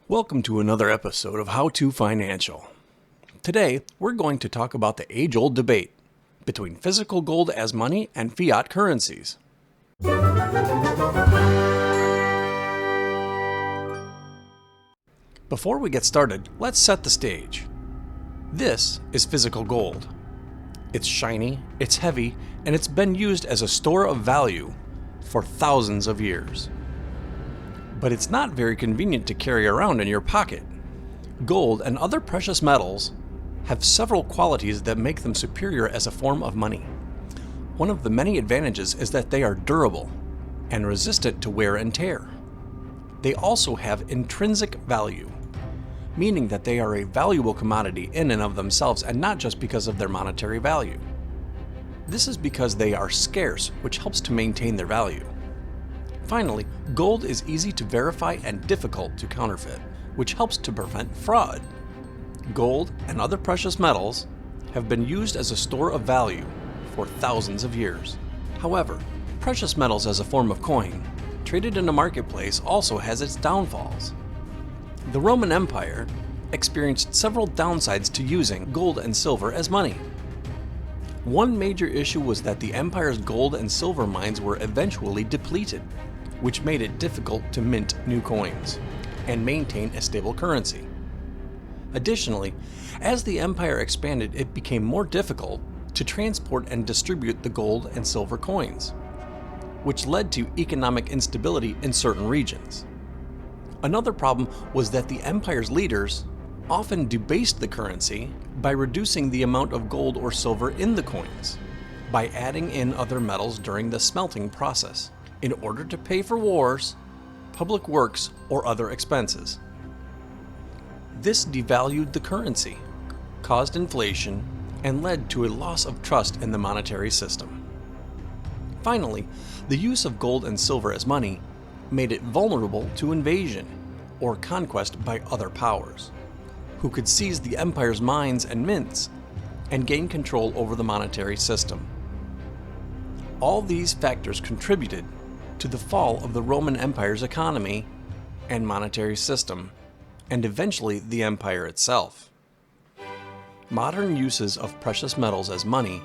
Welcome to another episode of HowToFinancial. Today, we're going to talk about the age-old debate between physical gold as money and fiat currencies. Before we get started, let's set the stage. This is physical gold. It's shiny, it's heavy, and it's been used as a store of value for thousands of years. But it's not very convenient to carry around in your pocket. Gold and other precious metals have several qualities that make them superior as a form of money. One of the many advantages is that they are durable and resistant to wear and tear. They also have intrinsic value, meaning that they are a valuable commodity in and of themselves and not just because of their monetary value. This is because they are scarce, which helps to maintain their value. Finally, gold is easy to verify and difficult to counterfeit, which helps to prevent fraud. Gold and other precious metals have been used as a store of value for thousands of years. However, precious metals as a form of coin, traded in a marketplace, also has its downfalls. The Roman Empire experienced several downsides to using gold and silver as money. One major issue was that the empire's gold and silver mines were eventually depleted, which made it difficult to mint new coins and maintain a stable currency. Additionally, as the empire expanded, it became more difficult to transport and distribute the gold and silver coins, which led to economic instability in certain regions. Another problem was that the empire's leaders often debased the currency by reducing the amount of gold or silver in the coins, by adding in other metals during the smelting process, in order to pay for wars, public works, or other expenses. This devalued the currency, caused inflation, and led to a loss of trust in the monetary system. Finally, the use of gold and silver as money made it vulnerable to invasion or conquest by other powers, who could seize the empire's mines and mints and gain control over the monetary system. All these factors contributed to the fall of the Roman Empire's economy and monetary system, and eventually the empire itself. Modern uses of precious metals as money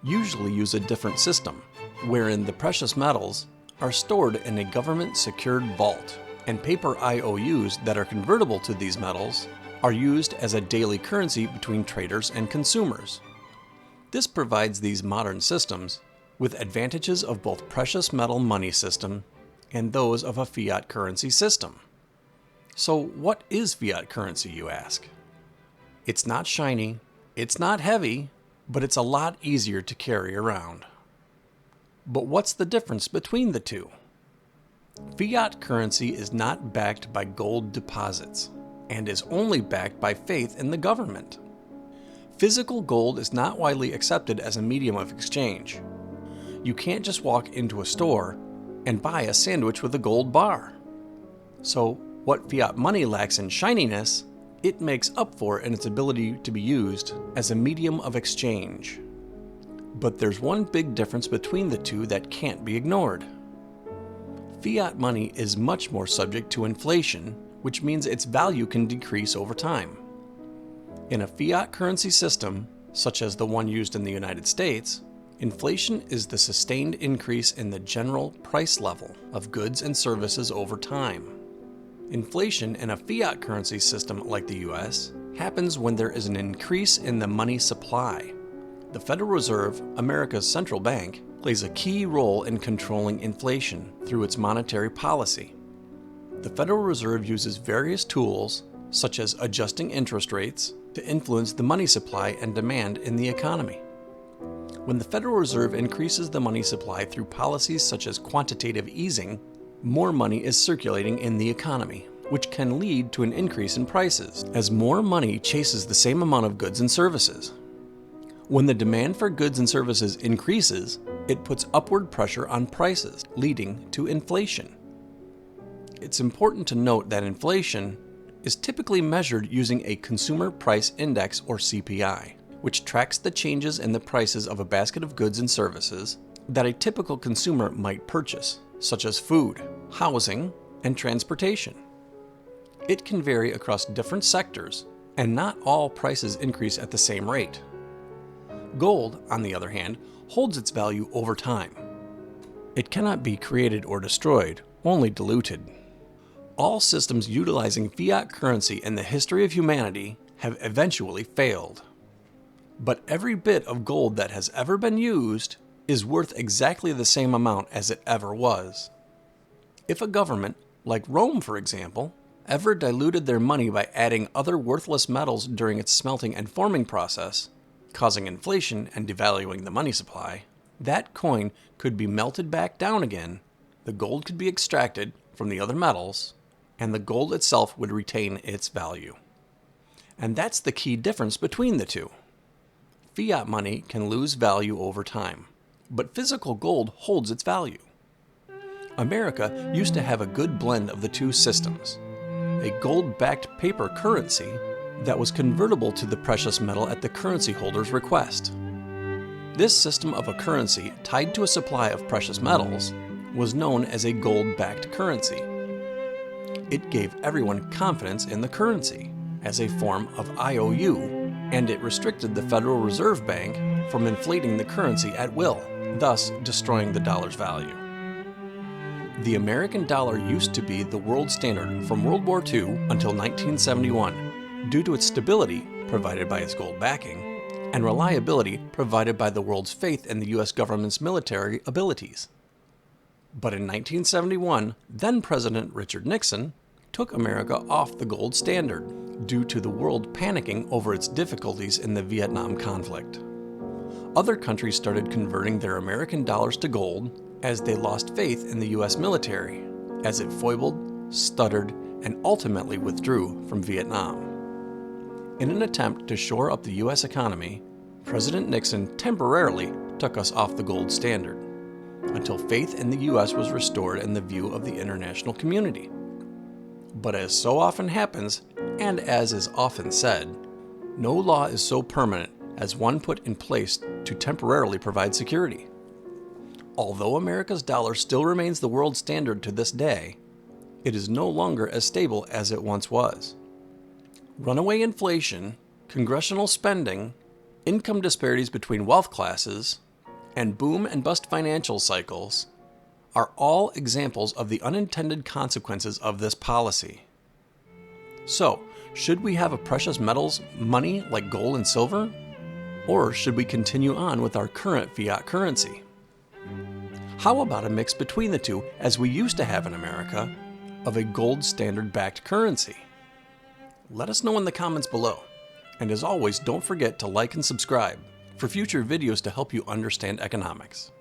usually use a different system, wherein the precious metals are stored in a government-secured vault, and paper IOUs that are convertible to these metals are used as a daily currency between traders and consumers. This provides these modern systems with advantages of both precious metal money system and those of a fiat currency system. So what is fiat currency, you ask? It's not shiny, it's not heavy, but it's a lot easier to carry around. But what's the difference between the two? Fiat currency is not backed by gold deposits and is only backed by faith in the government. Physical gold is not widely accepted as a medium of exchange. You can't just walk into a store and buy a sandwich with a gold bar. So, what fiat money lacks in shininess, it makes up for in its ability to be used as a medium of exchange. But there's one big difference between the two that can't be ignored. Fiat money is much more subject to inflation, which means its value can decrease over time. In a fiat currency system, such as the one used in the United States, inflation is the sustained increase in the general price level of goods and services over time. Inflation in a fiat currency system like the US happens when there is an increase in the money supply. The Federal Reserve, America's central bank, plays a key role in controlling inflation through its monetary policy. The Federal Reserve uses various tools, such as adjusting interest rates, to influence the money supply and demand in the economy. When the Federal Reserve increases the money supply through policies such as quantitative easing, more money is circulating in the economy, which can lead to an increase in prices, as more money chases the same amount of goods and services. When the demand for goods and services increases, it puts upward pressure on prices, leading to inflation. It's important to note that inflation is typically measured using a Consumer Price Index, or CPI, which tracks the changes in the prices of a basket of goods and services that a typical consumer might purchase, such as food, housing, and transportation. It can vary across different sectors, and not all prices increase at the same rate. Gold, on the other hand, holds its value over time. It cannot be created or destroyed, only diluted. All systems utilizing fiat currency in the history of humanity have eventually failed. But every bit of gold that has ever been used is worth exactly the same amount as it ever was. If a government, like Rome for example, ever diluted their money by adding other worthless metals during its smelting and forming process, causing inflation and devaluing the money supply, that coin could be melted back down again, the gold could be extracted from the other metals, and the gold itself would retain its value. And that's the key difference between the two. Fiat money can lose value over time, but physical gold holds its value. America used to have a good blend of the two systems, a gold-backed paper currency that was convertible to the precious metal at the currency holder's request. This system of a currency tied to a supply of precious metals was known as a gold-backed currency. It gave everyone confidence in the currency as a form of IOU, and it restricted the Federal Reserve Bank from inflating the currency at will, thus destroying the dollar's value. The American dollar used to be the world standard from World War II until 1971 due to its stability provided by its gold backing and reliability provided by the world's faith in the U.S. government's military abilities. But in 1971, then-President Richard Nixon took America off the gold standard due to the world panicking over its difficulties in the Vietnam conflict. Other countries started converting their American dollars to gold as they lost faith in the U.S. military, as it foibled, stuttered, and ultimately withdrew from Vietnam. In an attempt to shore up the U.S. economy, President Nixon temporarily took us off the gold standard, until faith in the U.S. was restored in the view of the international community. But as so often happens, and as is often said, no law is so permanent as one put in place to temporarily provide security. Although America's dollar still remains the world standard to this day, it is no longer as stable as it once was. Runaway inflation, congressional spending, income disparities between wealth classes, and boom and bust financial cycles are all examples of the unintended consequences of this policy. So, should we have a precious metals money like gold and silver? Or should we continue on with our current fiat currency? How about a mix between the two, as we used to have in America, of a gold standard-backed currency? Let us know in the comments below. And as always, don't forget to like and subscribe for future videos to help you understand economics.